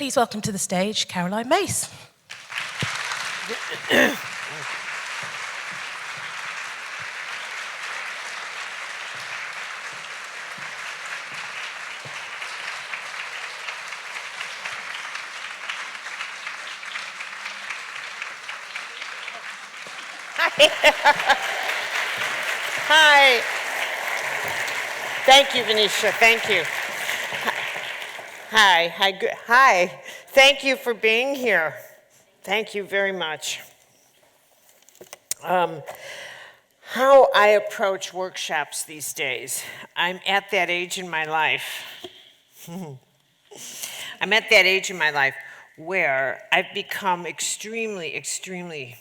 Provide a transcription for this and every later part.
please welcome to the stage Caroline Myss. Hi. Thank you, Venetia. Thank you. Hi. Thank you for being here. Thank you very much. How I approach workshops these days. I'm at that age in my life. I'm at that age in my life where I've become extremely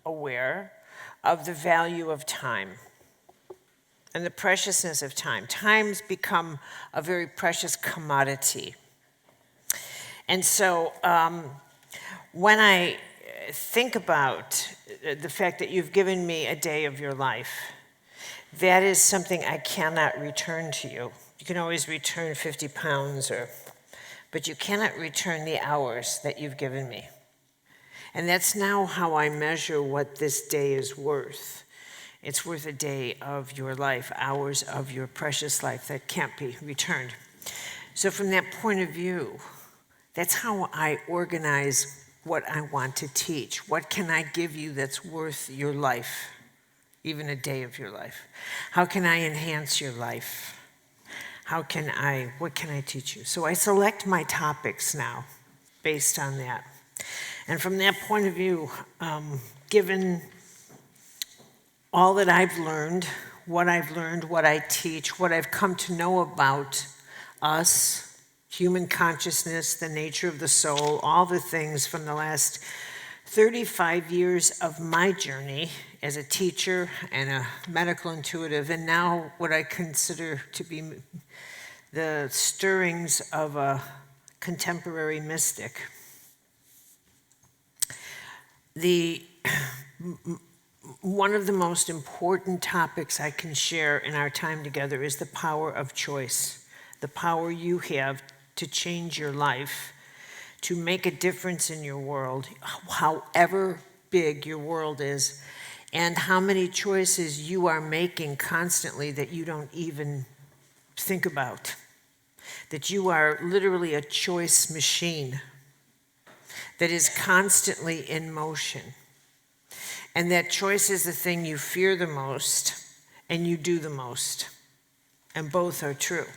aware of the value of time and the preciousness of time. Time's become a very precious commodity. And so when I think about the fact that you've given me a day of your life, that is something I cannot return to you. You can always return 50 pounds, but you cannot return the hours that you've given me. And that's now how I measure what this day is worth. It's worth a day of your life, hours of your precious life that can't be returned. So from that point of view, that's how I organize what I want to teach. What can I give you that's worth your life, even a day of your life? How can I enhance your life? What can I teach you? So I select my topics now based on that. And from that point of view, given all that I've learned, what I teach, what I've come to know about us, human consciousness, the nature of the soul, all the things from the last 35 years of my journey as a teacher and a medical intuitive, and now what I consider to be the stirrings of a contemporary mystic. One of the most important topics I can share in our time together is the power of choice, the power you have to change your life, to make a difference in your world, however big your world is, and how many choices you are making constantly that you don't even think about, that you are literally a choice machine that is constantly in motion. And that choice is the thing you fear the most and you do the most. And both are true.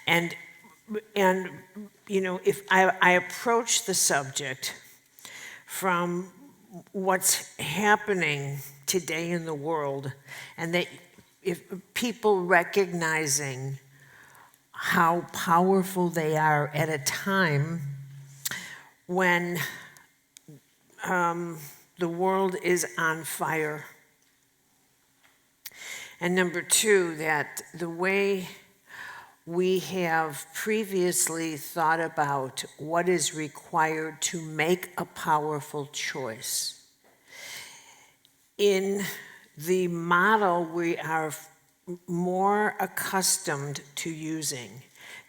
And you know, if I approach the subject from what's happening today in the world, and that if people recognizing how powerful they are at a time when the world is on fire. And number two, that the way we have previously thought about what is required to make a powerful choice. In the model we are more accustomed to using,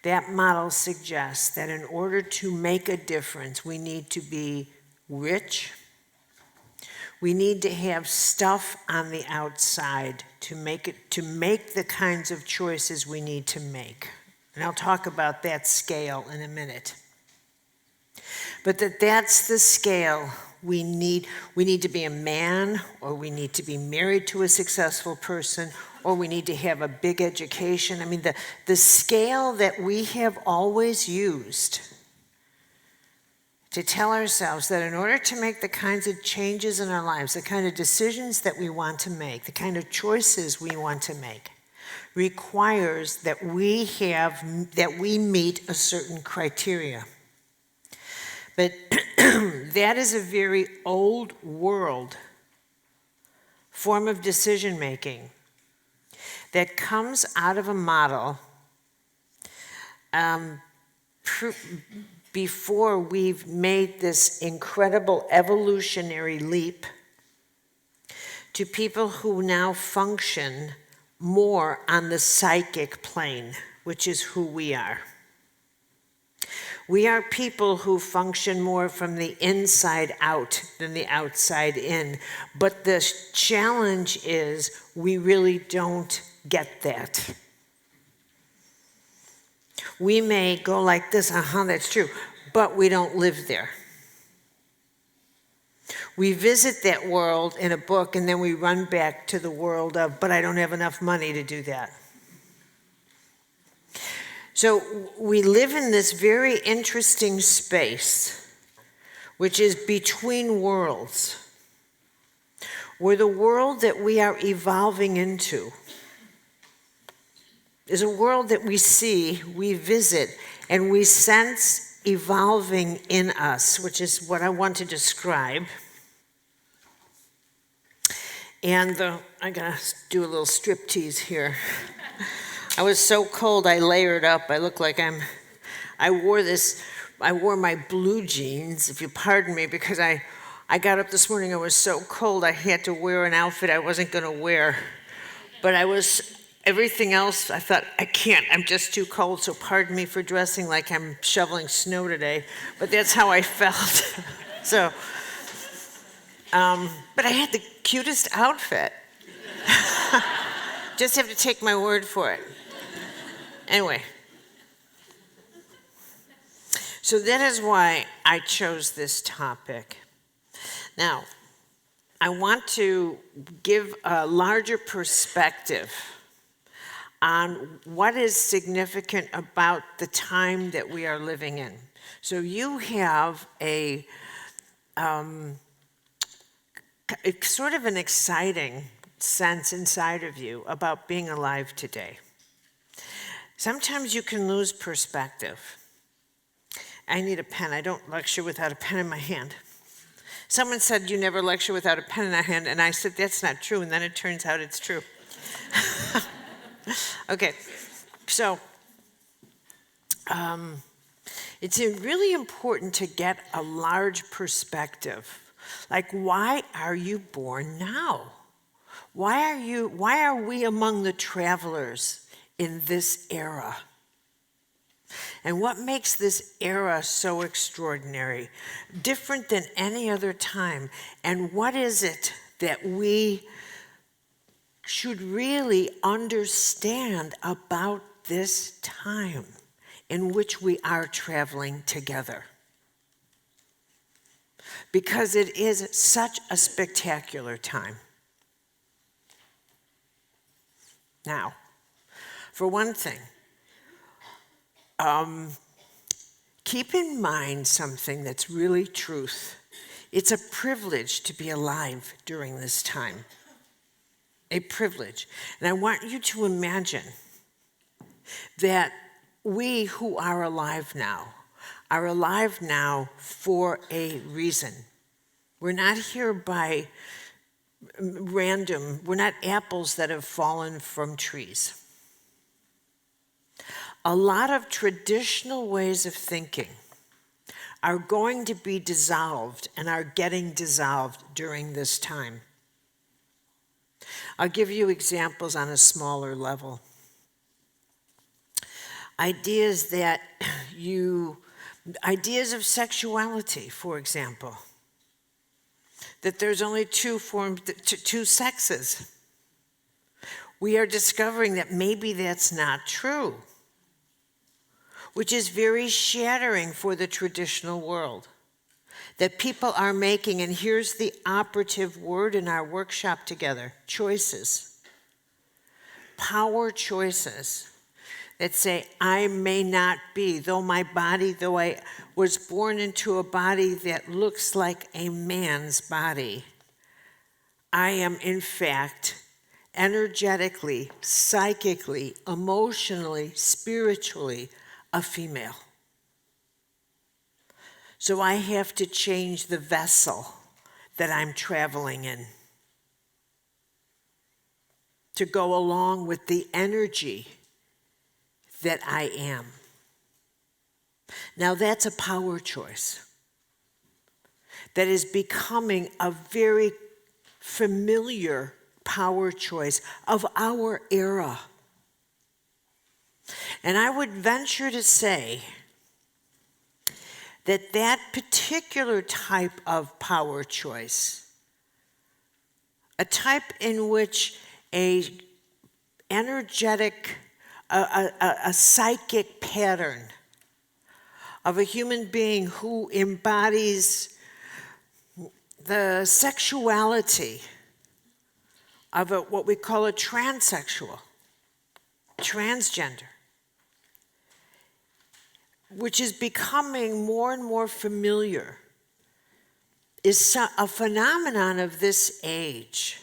that model suggests that in order to make a difference, we need to be rich. We need to have stuff on the outside to make the kinds of choices we need to make. And I'll talk about that scale in a minute. But that's the scale we need. We need to be a man, or we need to be married to a successful person, or we need to have a big education. I mean, the scale that we have always used to tell ourselves that in order to make the kinds of changes in our lives, the kind of decisions that we want to make, the kind of choices we want to make, requires that we meet a certain criteria. But that is a very old world form of decision making that comes out of a model before we've made this incredible evolutionary leap to people who now function more on the psychic plane, which is who we are. We are people who function more from the inside out than the outside in. But the challenge is we really don't get that. We may go like this, that's true, but we don't live there. We visit that world in a book and then we run back to the world of, but I don't have enough money to do that. So we live in this very interesting space, which is between worlds, where the world that we are evolving into is a world that we see, we visit, and we sense evolving in us, which is what I want to describe. And I gotta do a little striptease here. I was so cold, I layered up. I look like I wore my blue jeans, if you pardon me, because I got up this morning, I was so cold, I had to wear an outfit I wasn't gonna wear. But everything else, I thought, I can't, I'm just too cold, so pardon me for dressing like I'm shoveling snow today, but that's how I felt. So, but I had the cutest outfit. Just have to take my word for it. Anyway, so that is why I chose this topic. Now, I want to give a larger perspective on what is significant about the time that we are living in. So you have a sort of an exciting sense inside of you about being alive today. Sometimes you can lose perspective. I need a pen. I don't lecture without a pen in my hand. Someone said you never lecture without a pen in a hand, and I said that's not true, and then it turns out it's true. Okay, so it's really important to get a large perspective. Like, why are you born now? Why are we among the travelers in this era? And what makes this era so extraordinary, different than any other time? And what is it that we should really understand about this time in which we are traveling together? Because it is such a spectacular time. Now, for one thing, keep in mind something that's really truth. It's a privilege to be alive during this time. A privilege. And I want you to imagine that we who are alive now for a reason. We're not here by random, we're not apples that have fallen from trees. A lot of traditional ways of thinking are going to be dissolved and are getting dissolved during this time. I'll give you examples on a smaller level. Ideas of sexuality, for example. That there's only two sexes. We are discovering that maybe that's not true, which is very shattering for the traditional world. That people are making, and here's the operative word in our workshop together, choices. Power choices that say, I may not be, though I was born into a body that looks like a man's body, I am in fact energetically, psychically, emotionally, spiritually a female. So I have to change the vessel that I'm traveling in to go along with the energy that I am. Now that's a power choice that is becoming a very familiar power choice of our era. And I would venture to say that that particular type of power choice, a type in which a energetic, a psychic pattern of a human being who embodies the sexuality of what we call a transsexual, transgender, which is becoming more and more familiar, is a phenomenon of this age,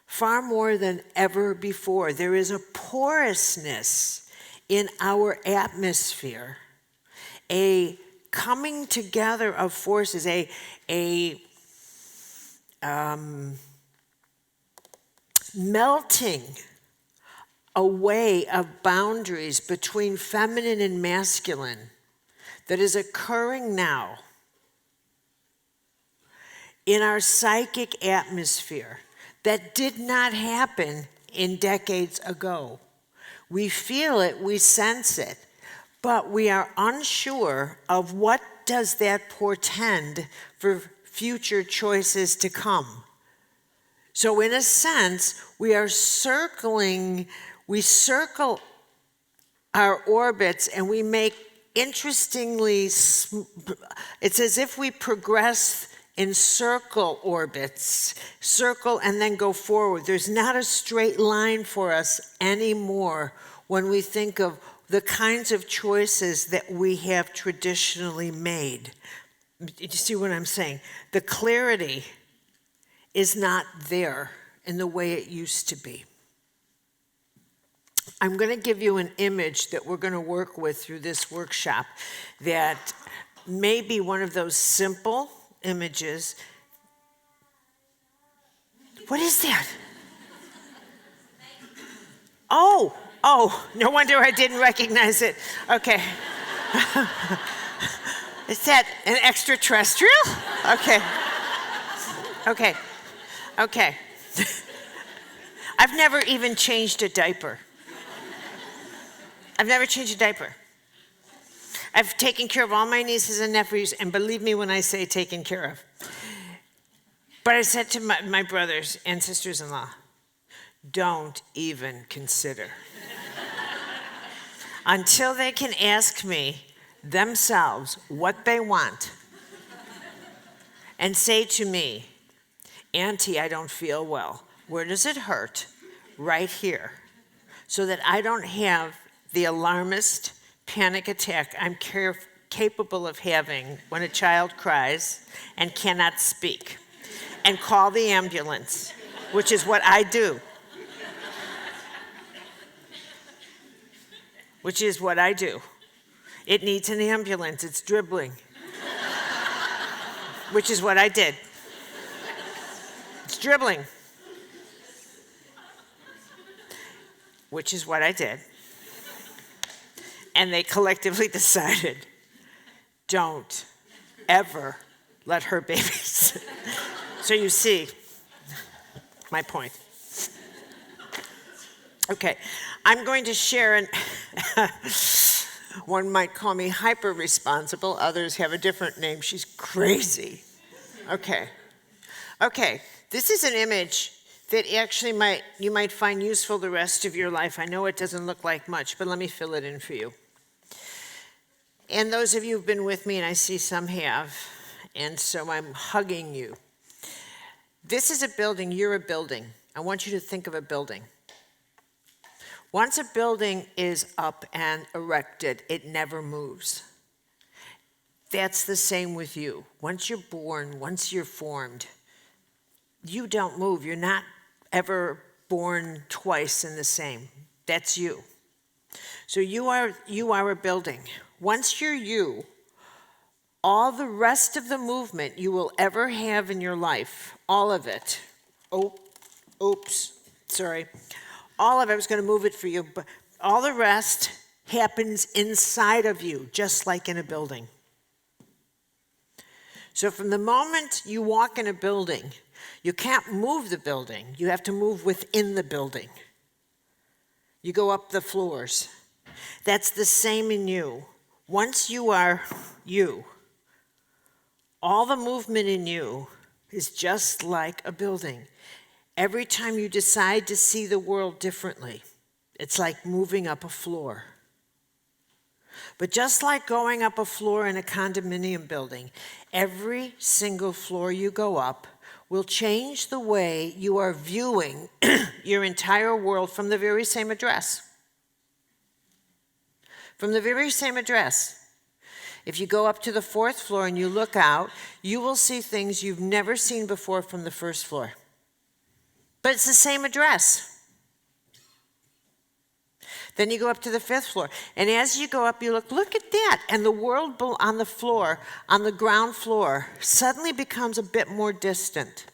far more than ever before. There is a porousness in our atmosphere, a coming together of forces, a melting away of boundaries between feminine and masculine that is occurring now in our psychic atmosphere that did not happen in decades ago. We feel it, we sense it, but we are unsure of what does that portend for future choices to come. So in a sense, we circle our orbits and we make interestingly, it's as if we progress in circle orbits, circle and then go forward. There's not a straight line for us anymore when we think of the kinds of choices that we have traditionally made. You see what I'm saying? The clarity is not there in the way it used to be. I'm going to give you an image that we're going to work with through this workshop that may be one of those simple images. What is that? Oh, no wonder I didn't recognize it. Okay. Is that an extraterrestrial? Okay. I've never even changed a diaper. I've never changed a diaper. I've taken care of all my nieces and nephews, and believe me when I say taken care of. But I said to my brothers and sisters-in-law, don't even consider. Until they can ask me themselves what they want and say to me, Auntie, I don't feel well. Where does it hurt? Right here. So that I don't have the alarmist panic attack I'm capable of having when a child cries and cannot speak, and call the ambulance, which is what I do. Which is what I do. It needs an ambulance, it's dribbling. Which is what I did. It's dribbling. Which is what I did. And they collectively decided, don't ever let her babies. So you see my point. Okay, I'm going to share one might call me hyper-responsible, others have a different name. She's crazy. Okay, this is an image that actually you might find useful the rest of your life. I know it doesn't look like much, but let me fill it in for you. And those of you who've been with me, and I see some have, and so I'm hugging you. This is a building, you're a building. I want you to think of a building. Once a building is up and erected, it never moves. That's the same with you. Once you're born, once you're formed, you don't move. You're not ever born twice in the same. That's you. So you are a building. Once you're you, all the rest of the movement you will ever have in your life, all of it, all of it, I was going to move it for you, but all the rest happens inside of you, just like in a building. So from the moment you walk in a building, you can't move the building. You have to move within the building. You go up the floors. That's the same in you. Once you are you, All the movement in you is just like a building. Every time you decide to see the world differently, it's like moving up a floor. But just like going up a floor in a condominium building, every single floor you go up will change the way you are viewing your entire world from the very same address. From the very same address. If you go up to the 4th floor and you look out, you will see things you've never seen before from the 1st floor. But it's the same address. Then you go up to the 5th floor. And as you go up, you look at that. And the world on the floor, on the ground floor, suddenly becomes a bit more distant.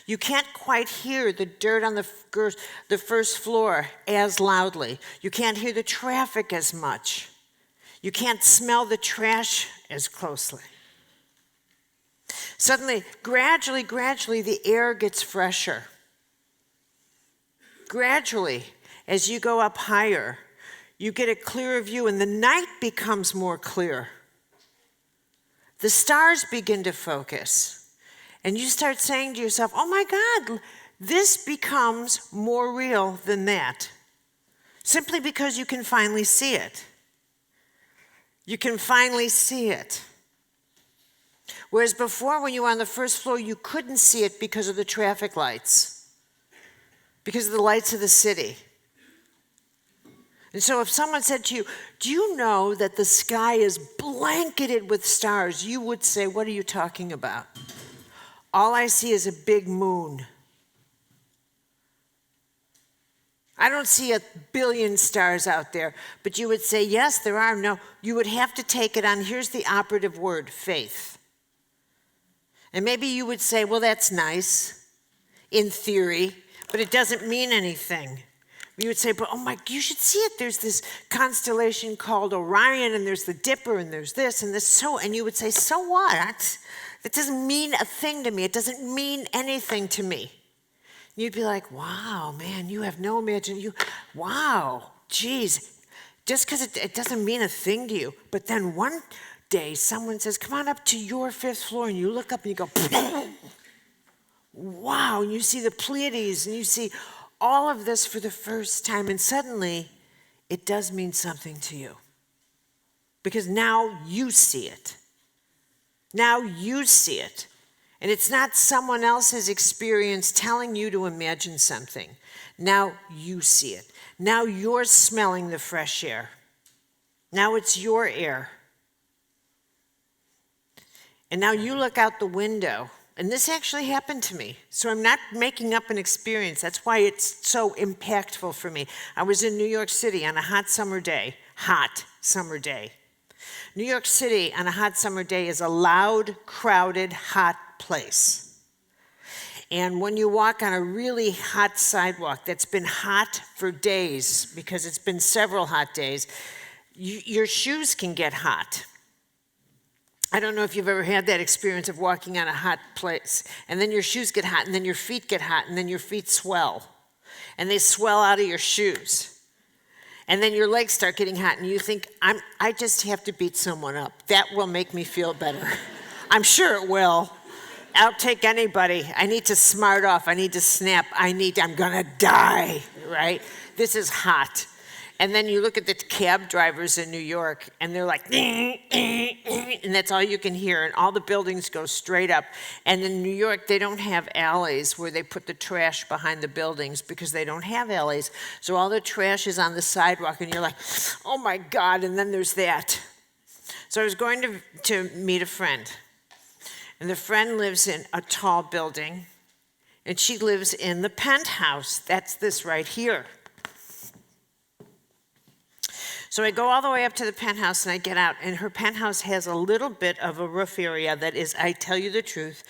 You can't quite hear the dirt on the 1st floor as loudly. You can't hear the traffic as much. You can't smell the trash as closely. Suddenly, gradually, the air gets fresher. Gradually, as you go up higher, you get a clearer view and the night becomes more clear. The stars begin to focus. And you start saying to yourself, oh my God, this becomes more real than that. Simply because you can finally see it. You can finally see it. Whereas before, when you were on the 1st floor, you couldn't see it because of the traffic lights, because of the lights of the city. And so if someone said to you, do you know that the sky is blanketed with stars? You would say, what are you talking about? All I see is a big moon. I don't see 1 billion stars out there. But you would say, yes, there are. No, you would have to take it on, here's the operative word, faith. And maybe you would say, well, that's nice, in theory, but it doesn't mean anything. You would say, but oh my, you should see it. There's this constellation called Orion, and there's the Dipper, and there's this, and this, and you would say, so what? That doesn't mean a thing to me. It doesn't mean anything to me. You'd be like, wow, man, you have no imagination. Wow, geez, just because it doesn't mean a thing to you. But then one day someone says, come on up to your 5th floor, and you look up and you go, wow, and you see the Pleiades, and you see all of this for the first time, and suddenly it does mean something to you. Because now you see it. Now you see it. And it's not someone else's experience telling you to imagine something. Now you see it. Now you're smelling the fresh air. Now it's your air. And now you look out the window. And this actually happened to me. So I'm not making up an experience. That's why it's so impactful for me. I was in New York City on a hot summer day. New York City on a hot summer day is a loud, crowded, hot place. And when you walk on a really hot sidewalk that's been hot for days, because it's been several hot days, your shoes can get hot. I don't know if you've ever had that experience of walking on a hot place, and then your shoes get hot, and then your feet get hot, and then your feet swell. And they swell out of your shoes. And then your legs start getting hot, and you think, I just have to beat someone up. That will make me feel better. I'm sure it will. I'll take anybody. I need to smart off. I need to snap. I'm gonna die, right? This is hot. And then you look at the cab drivers in New York, and they're like, and that's all you can hear, and all the buildings go straight up. And in New York, they don't have alleys where they put the trash behind the buildings because they don't have alleys. So all the trash is on the sidewalk, and you're like, oh my God, and then there's that. So I was going to meet a friend, and the friend lives in a tall building, and she lives in the penthouse. That's this right here. So I go all the way up to the penthouse and I get out, and her penthouse has a little bit of a roof area that is, I tell you the truth,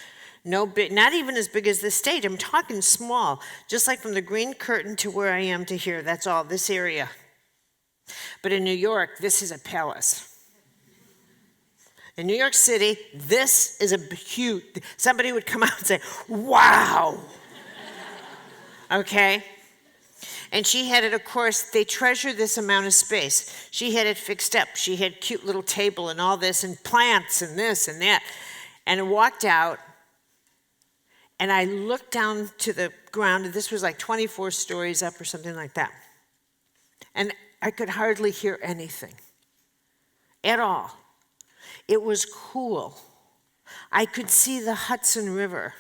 not even as big as this stage. I'm talking small, just like from the green curtain to where I am to here. That's all, this area. But in New York, this is a palace. In New York City, this is a huge, somebody would come out and say, wow. Okay? And she had it, of course, they treasure this amount of space. She had it fixed up. She had cute little table and all this and plants and this and that. And I walked out, and I looked down to the ground, and this was like 24 stories up or something like that. And I could hardly hear anything at all. It was cool. I could see the Hudson River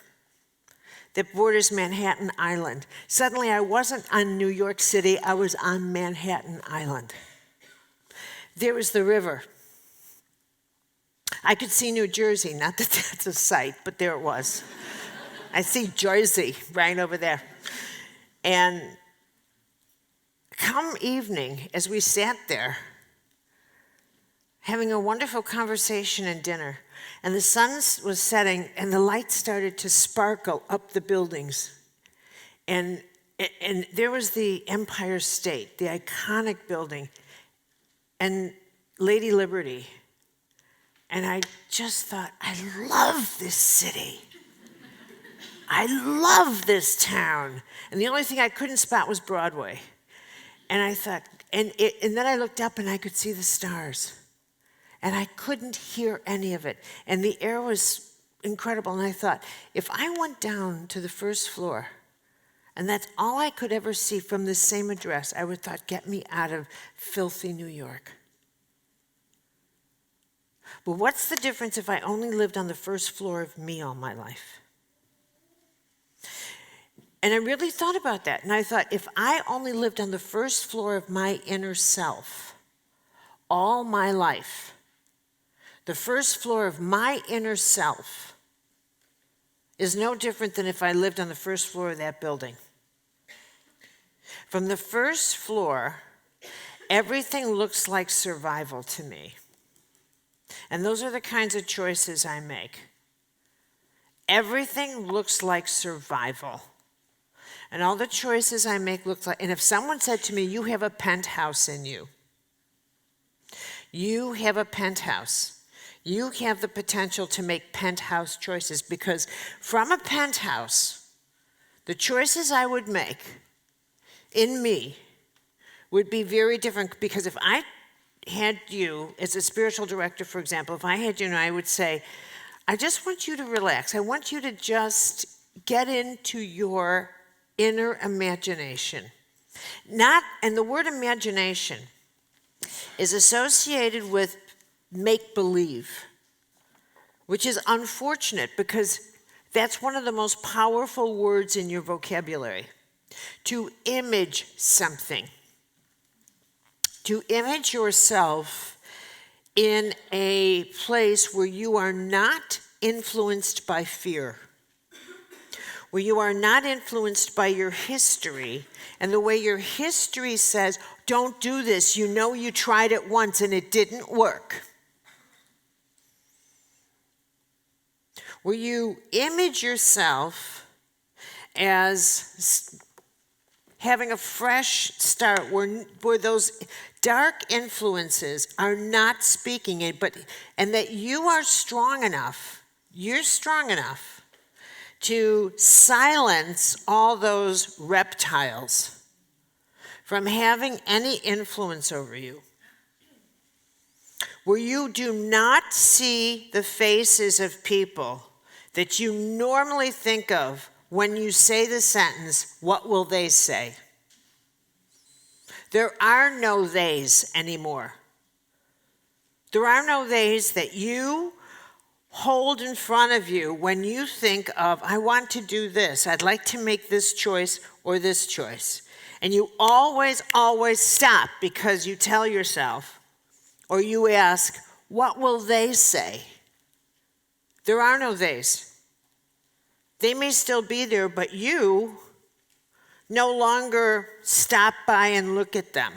that borders Manhattan Island. Suddenly, I wasn't on New York City, I was on Manhattan Island. There was the river. I could see New Jersey, not that that's a sight, but there it was. I see Jersey right over there. And come evening, as we sat there, having a wonderful conversation and dinner, and the sun was setting, and the lights started to sparkle up the buildings. And there was the Empire State, the iconic building, and Lady Liberty. And I just thought, I love this city. I love this town. And the only thing I couldn't spot was Broadway. And I thought, and then I looked up and I could see the stars. And I couldn't hear any of it. And the air was incredible. And I thought, if I went down to the first floor, and that's all I could ever see from this same address, I would thought, get me out of filthy New York. But what's the difference if I only lived on the first floor of me all my life? And I really thought about that. And I thought, if I only lived on the first floor of my inner self all my life, the first floor of my inner self is no different than if I lived on the first floor of that building. From the first floor, everything looks like survival to me. And those are the kinds of choices I make. Everything looks like survival. And all the choices I make look like, and if someone said to me, you have a penthouse in you. You have a penthouse. You have the potential to make penthouse choices, because from a penthouse, the choices I would make in me would be very different. Because if I had you as a spiritual director, for example, if I had you and I would say, I just want you to relax. I want you to just get into your inner imagination. And the word imagination is associated with make-believe, which is unfortunate because that's one of the most powerful words in your vocabulary. To image something. To image yourself in a place where you are not influenced by fear, where you are not influenced by your history, and the way your history says, don't do this, you know you tried it once and it didn't work. Where you image yourself as having a fresh start, where those dark influences are not speaking it, and that you are strong enough, you're strong enough to silence all those reptiles from having any influence over you. Where you do not see the faces of people that you normally think of when you say the sentence, what will they say? There are no theys anymore. There are no theys that you hold in front of you when you think of, I want to do this, I'd like to make this choice or this choice. And you always, always stop because you tell yourself, or you ask, what will they say? There are no theys. They may still be there, but you no longer stop by and look at them.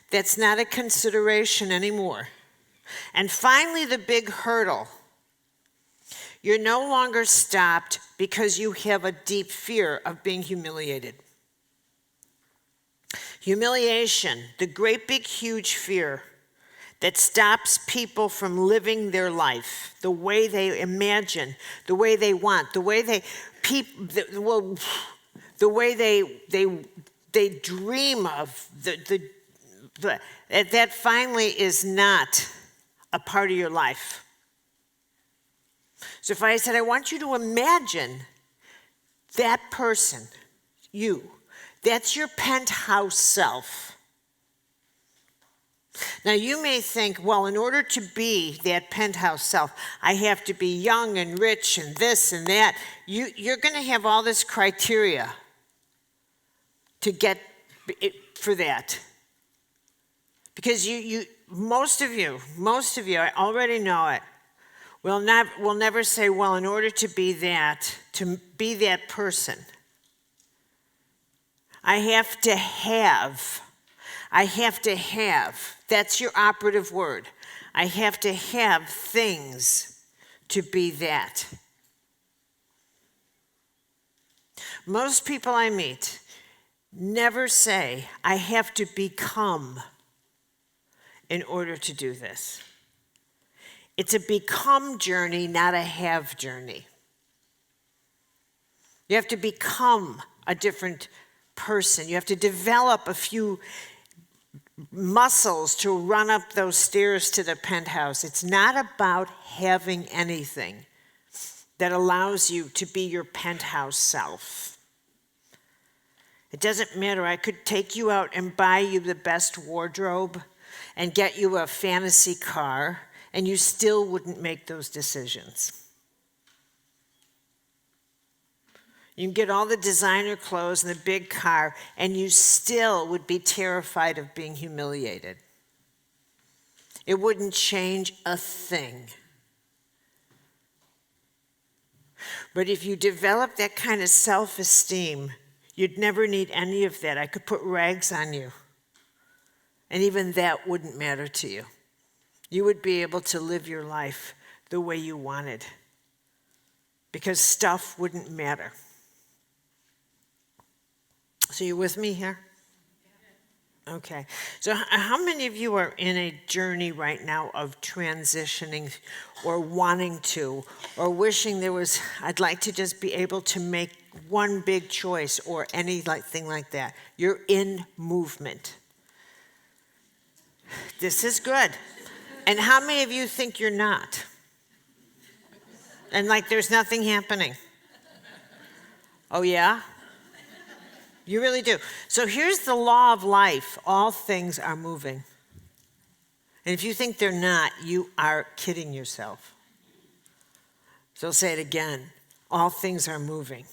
That's not a consideration anymore. And finally, the big hurdle. You're no longer stopped because you have a deep fear of being humiliated. Humiliation, the great big huge fear that stops people from living their life the way they imagine, the way they want, the way they dream of. That finally is not a part of your life. So if I said, I want you to imagine that person, you, that's your penthouse self. Now you may think, well, in order to be that penthouse self, I have to be young and rich and this and that. You're going to have all this criteria to get it for that. Because most of you, I already know it, will never say, well, in order to be that person, I have to have, that's your operative word. I have to have things to be that. Most people I meet never say, I have to become in order to do this. It's a become journey, not a have journey. You have to become a different person. You have to develop a few muscles to run up those stairs to the penthouse. It's not about having anything that allows you to be your penthouse self. It doesn't matter. I could take you out and buy you the best wardrobe and get you a fantasy car, and you still wouldn't make those decisions. You can get all the designer clothes and the big car, and you still would be terrified of being humiliated. It wouldn't change a thing. But if you develop that kind of self-esteem, you'd never need any of that. I could put rags on you, and even that wouldn't matter to you. You would be able to live your life the way you wanted, because stuff wouldn't matter. So you with me here? Okay. So how many of you are in a journey right now of transitioning or wanting to or wishing there was, I'd like to just be able to make one big choice or anything like that? You're in movement. This is good. And how many of you think you're not? And like there's nothing happening? Oh yeah? You really do. So here's the law of life. All things are moving. And if you think they're not, you are kidding yourself. So I'll say it again. All things are moving.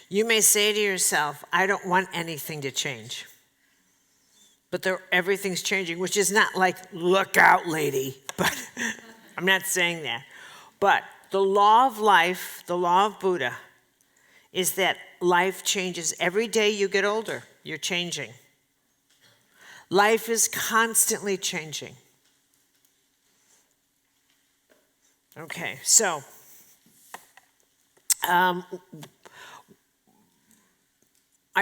You may say to yourself, I don't want anything to change. But everything's changing, which is not like, look out, lady. But I'm not saying that. But the law of life, the law of Buddha, is that life changes. Every day you get older, you're changing. Life is constantly changing. Okay, so I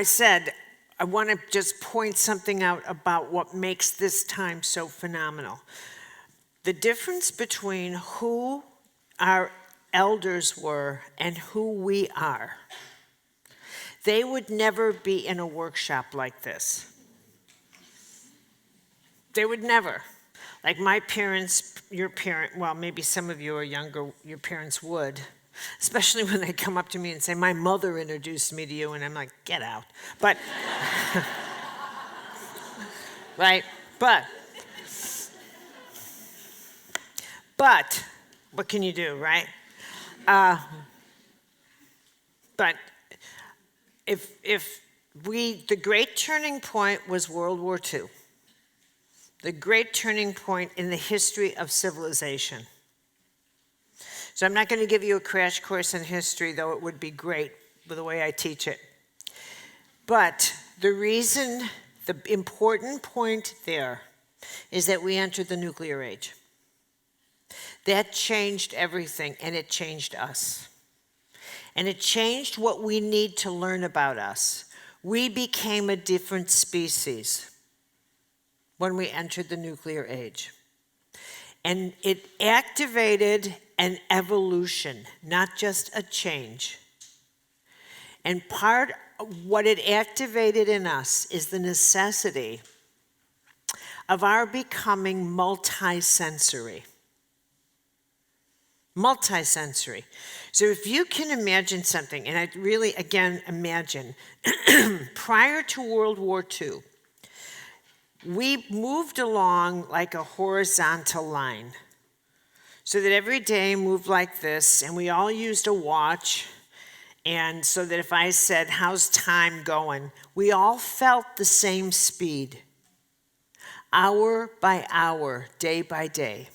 said I want to just point something out about what makes this time so phenomenal. The difference between who our elders were and who we are. They would never be in a workshop like this. They would never. Like my parents, your parent, well, maybe some of you are younger, your parents would, especially when they come up to me and say, my mother introduced me to you, and I'm like, get out. But, right? But, what can you do, right? But the great turning point was World War II. The great turning point in the history of civilization. So I'm not going to give you a crash course in history, though it would be great with the way I teach it. But the important point there is that we entered the nuclear age. That changed everything, and it changed us. And it changed what we need to learn about us. We became a different species when we entered the nuclear age. And it activated an evolution, not just a change. And part of what it activated in us is the necessity of our becoming multisensory. multisensory. So if you can imagine something, and I really, again, imagine, prior to World War II, we moved along like a horizontal line. So that every day moved like this, and we all used a watch, and so that if I said, how's time going, we all felt the same speed, hour by hour, day by day.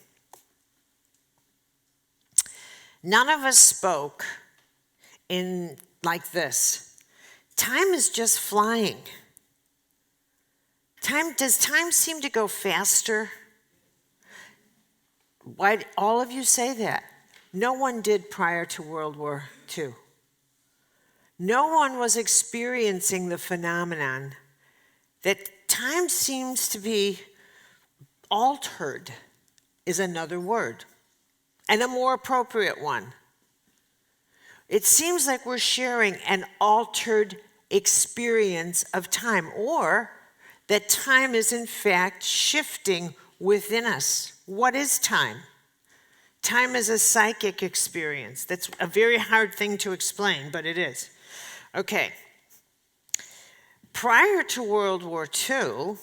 None of us spoke in like this. Time is just flying. Does time seem to go faster? Why all of you say that? No one did prior to World War II. No one was experiencing the phenomenon that time seems to be altered, is another word, and a more appropriate one. It seems like we're sharing an altered experience of time, or that time is in fact shifting within us. What is time? Time is a psychic experience. That's a very hard thing to explain, but it is. Okay. Prior to World War II,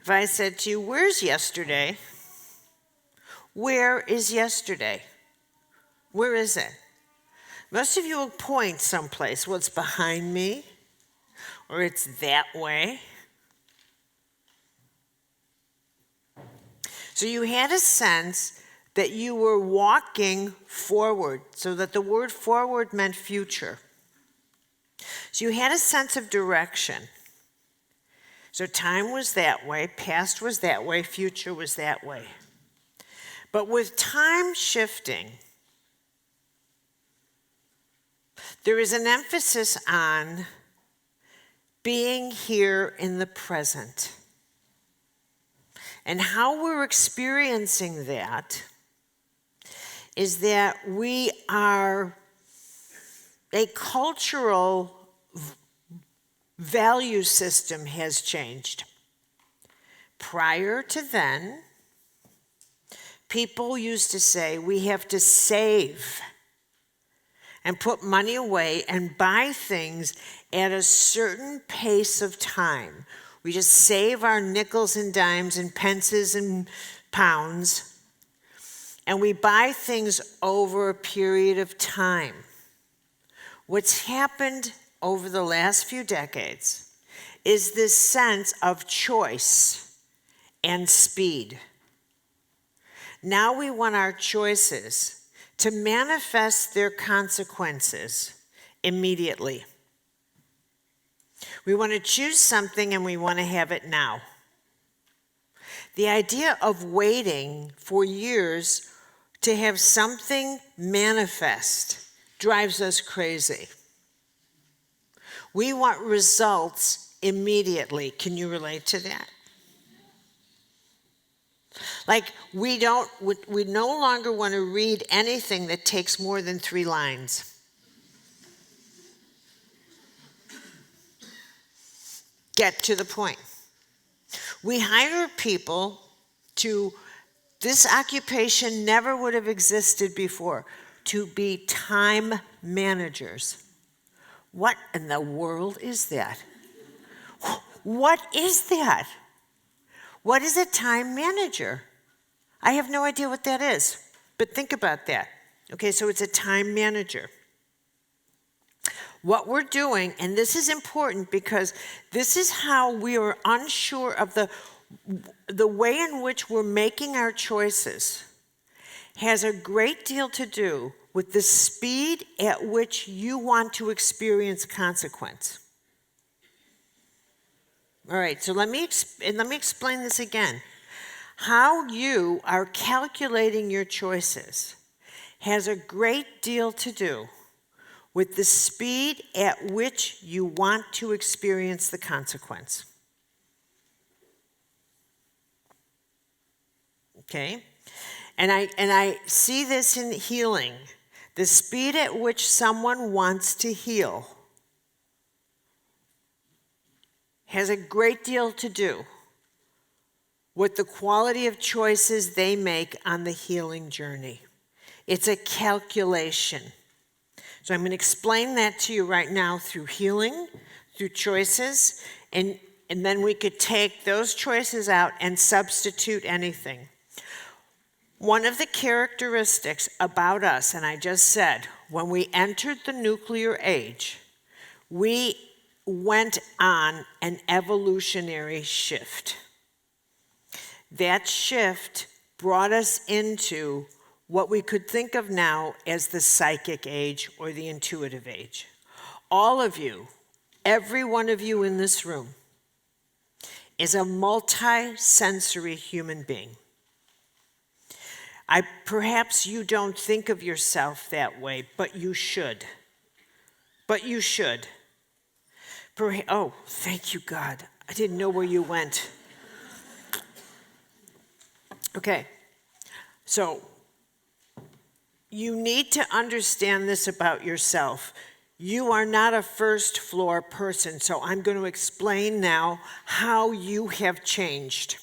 if I said to you, where's yesterday? Where is yesterday? Where is it? Most of you will point someplace. Well, it's behind me, or it's that way. So you had a sense that you were walking forward, so that the word forward meant future. So you had a sense of direction. So time was that way, past was that way, future was that way. But with time shifting, there is an emphasis on being here in the present. And how we're experiencing that is that we are a cultural value system has changed. Prior to then, people used to say we have to save and put money away and buy things at a certain pace of time. We just save our nickels and dimes and pences and pounds, and we buy things over a period of time. What's happened over the last few decades is this sense of choice and speed. Now we want our choices to manifest their consequences immediately. We want to choose something and we want to have it now. The idea of waiting for years to have something manifest drives us crazy. We want results immediately. Can you relate to that? Like we no longer want to read anything that takes more than 3 lines. Get to the point. We hire people this occupation never would have existed before, to be time managers. What in the world is that? What is that? What is a time manager? I have no idea what that is, but think about that. Okay, so it's a time manager. What we're doing, and this is important because this is how we are unsure of the way in which we're making our choices, has a great deal to do with the speed at which you want to experience consequence. All right, so let me explain this again. How you are calculating your choices has a great deal to do with the speed at which you want to experience the consequence. Okay? And I see this in healing. The speed at which someone wants to heal has a great deal to do with the quality of choices they make on the healing journey. It's a calculation. So I'm going to explain that to you right now through healing, through choices, and then we could take those choices out and substitute anything. One of the characteristics about us, and I just said, when we entered the nuclear age, we went on an evolutionary shift. That shift brought us into what we could think of now as the psychic age or the intuitive age. All of you, every one of you in this room, is a multi-sensory human being. Perhaps you don't think of yourself that way, but you should. But you should. Oh, thank you, God. I didn't know where you went. Okay, so you need to understand this about yourself. You are not a first floor person, so I'm going to explain now how you have changed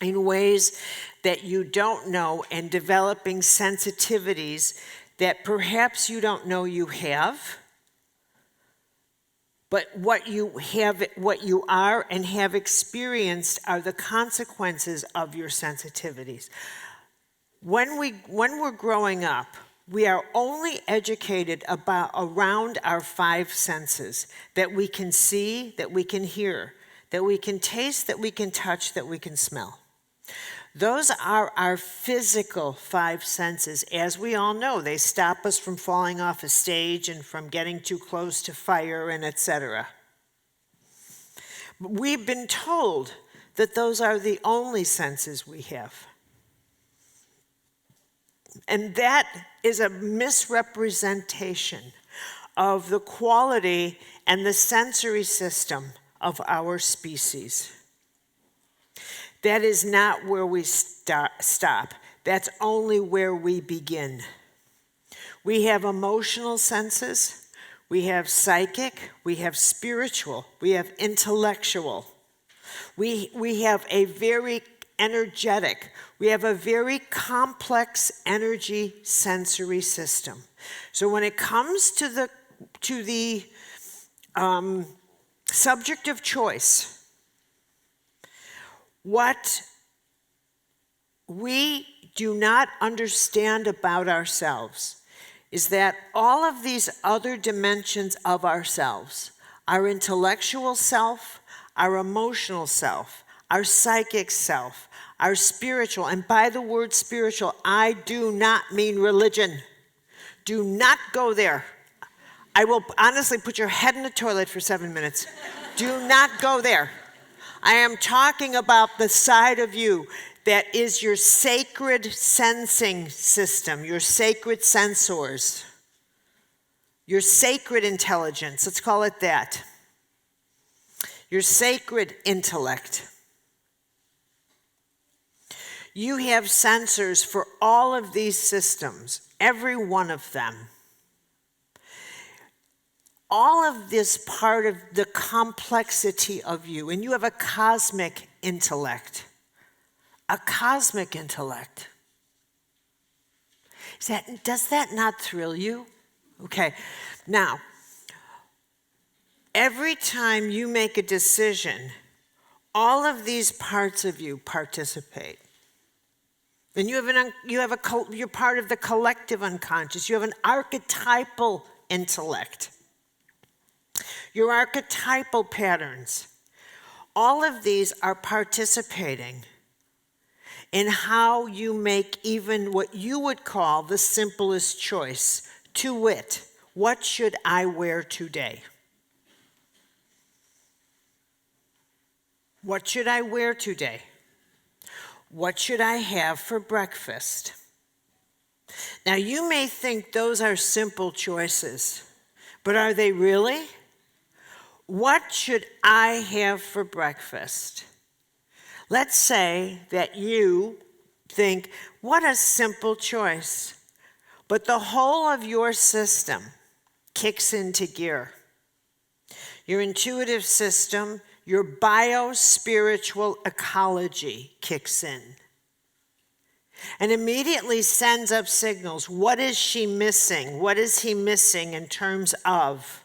in ways that you don't know, and developing sensitivities that perhaps you don't know you have, but what you are and have experienced are the consequences of your sensitivities. When we're growing up, we are only educated around our five senses, that we can see, that we can hear, that we can taste, that we can touch, that we can smell. Those are our physical five senses. As we all know, they stop us from falling off a stage and from getting too close to fire and etc. We've been told that those are the only senses we have. And that is a misrepresentation of the quality and the sensory system of our species. That is not where we stop. That's only where we begin. We have emotional senses, we have psychic, we have spiritual, we have intellectual. We have a very energetic, we have a very complex energy sensory system. So when it comes to the subject of choice, what we do not understand about ourselves is that all of these other dimensions of ourselves, our intellectual self, our emotional self, our psychic self, our spiritual, and by the word spiritual, I do not mean religion. Do not go there. I will honestly put your head in the toilet for 7 minutes. Do not go there. I am talking about the side of you that is your sacred sensing system, your sacred sensors, your sacred intelligence, let's call it that, your sacred intellect. You have sensors for all of these systems, every one of them. All of this part of the complexity of you, and you have a cosmic intellect. A cosmic intellect. Does that not thrill you? Okay, now, every time you make a decision, all of these parts of you participate. And you're part of the collective unconscious. You have an archetypal intellect. Your archetypal patterns. All of these are participating in how you make even what you would call the simplest choice, to wit, what should I wear today? What should I wear today? What should I have for breakfast? Now, you may think those are simple choices, but are they really? What should I have for breakfast? Let's say that you think, what a simple choice. But the whole of your system kicks into gear. Your intuitive system, your bio-spiritual ecology kicks in and immediately sends up signals. What is she missing? What is he missing in terms of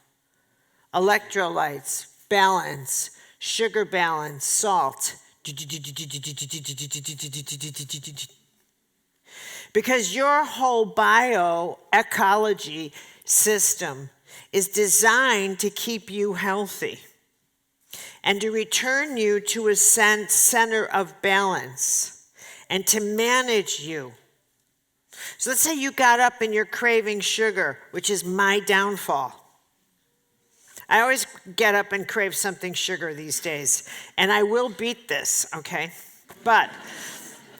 electrolytes, balance, sugar balance, salt? Because your whole bioecology system is designed to keep you healthy and to return you to a center of balance and to manage you. So let's say you got up and you're craving sugar, which is my downfall. I always get up and crave something sugar these days, and I will beat this, okay? But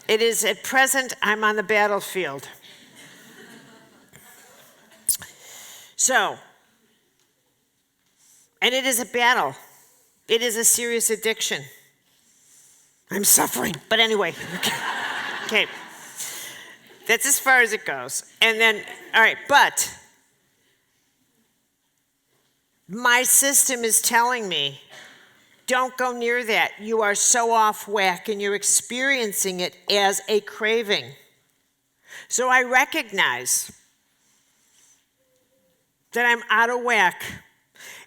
it is at present, I'm on the battlefield. So, and it is a battle. It is a serious addiction. I'm suffering, but anyway, okay. That's as far as it goes. And then, all right, but my system is telling me, don't go near that. You are so off whack and you're experiencing it as a craving. So I recognize that I'm out of whack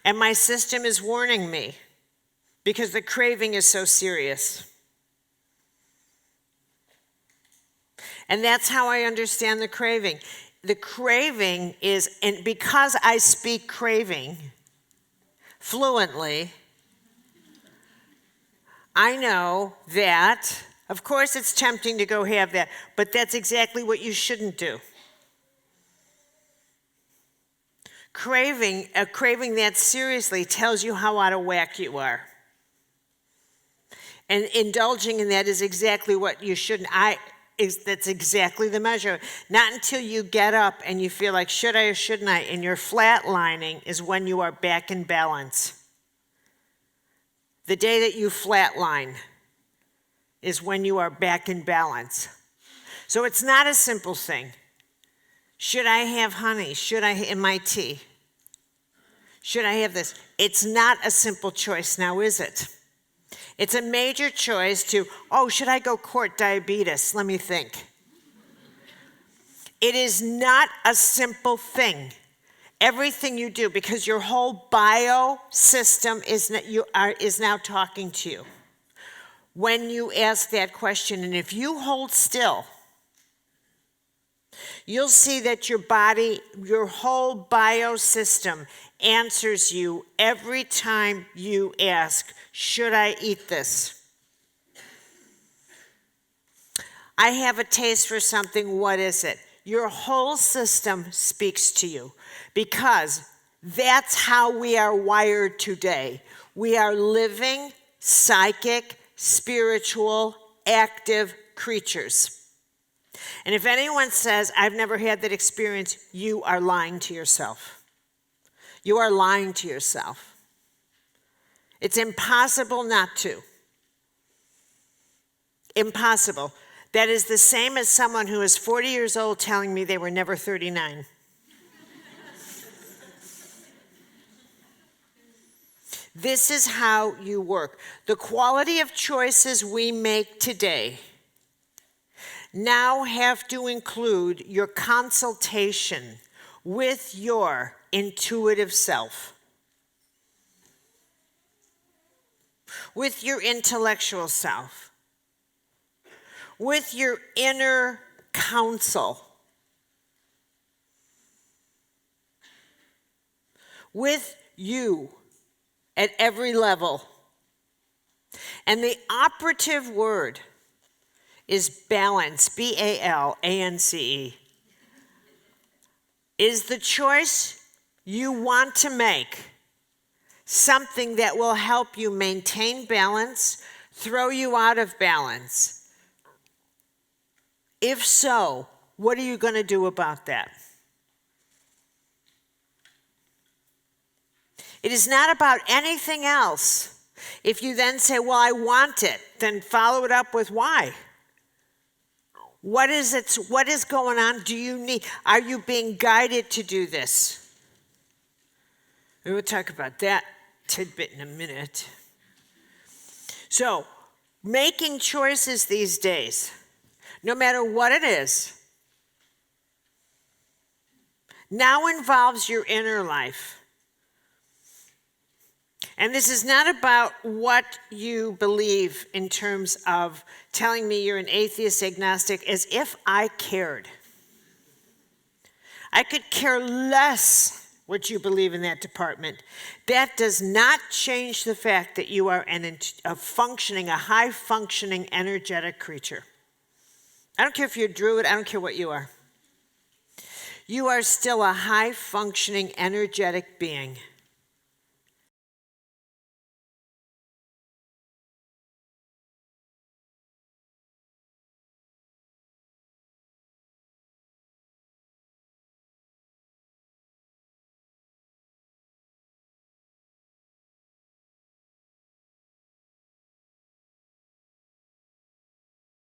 and my system is warning me because the craving is so serious. And that's how I understand the craving. The craving is, and because I speak craving fluently, I know that, of course it's tempting to go have that, but that's exactly what you shouldn't do. Craving that seriously tells you how out of whack you are. And indulging in that is exactly what you shouldn't. That's exactly the measure. Not until you get up and you feel like, should I or shouldn't I? And you're flatlining is when you are back in balance. The day that you flatline is when you are back in balance. So it's not a simple thing. Should I have honey? Should I in my tea? Should I have this? It's not a simple choice now, is it? It's a major choice to, should I go court diabetes? Let me think. It is not a simple thing. Everything you do, because your whole bio system is now talking to you. When you ask that question, and if you hold still, you'll see that your body, your whole bio system answers you every time you ask, should I eat this? I have a taste for something, what is it? Your whole system speaks to you because that's how we are wired today. We are living, psychic, spiritual, active creatures. And if anyone says, I've never had that experience, you are lying to yourself. You are lying to yourself. It's impossible not to. Impossible. That is the same as someone who is 40 years old telling me they were never 39. This is how you work. The quality of choices we make today now have to include your consultation with your intuitive self, with your intellectual self, with your inner counsel, with you at every level. And the operative word is balance, B-A-L-A-N-C-E. Is the choice you want to make something that will help you maintain balance, throw you out of balance? If so, what are you going to do about that? It is not about anything else. If you then say, well, I want it, then follow it up with why. What is it? What is going on? Do you need? Are you being guided to do this? We will talk about that tidbit in a minute. So, making choices these days, no matter what it is, now involves your inner life. And this is not about what you believe in terms of telling me you're an atheist, agnostic, as if I cared. I could care less what you believe in that department. That does not change the fact that you are a high-functioning, energetic creature. I don't care if you're a druid, I don't care what you are. You are still a high-functioning, energetic being.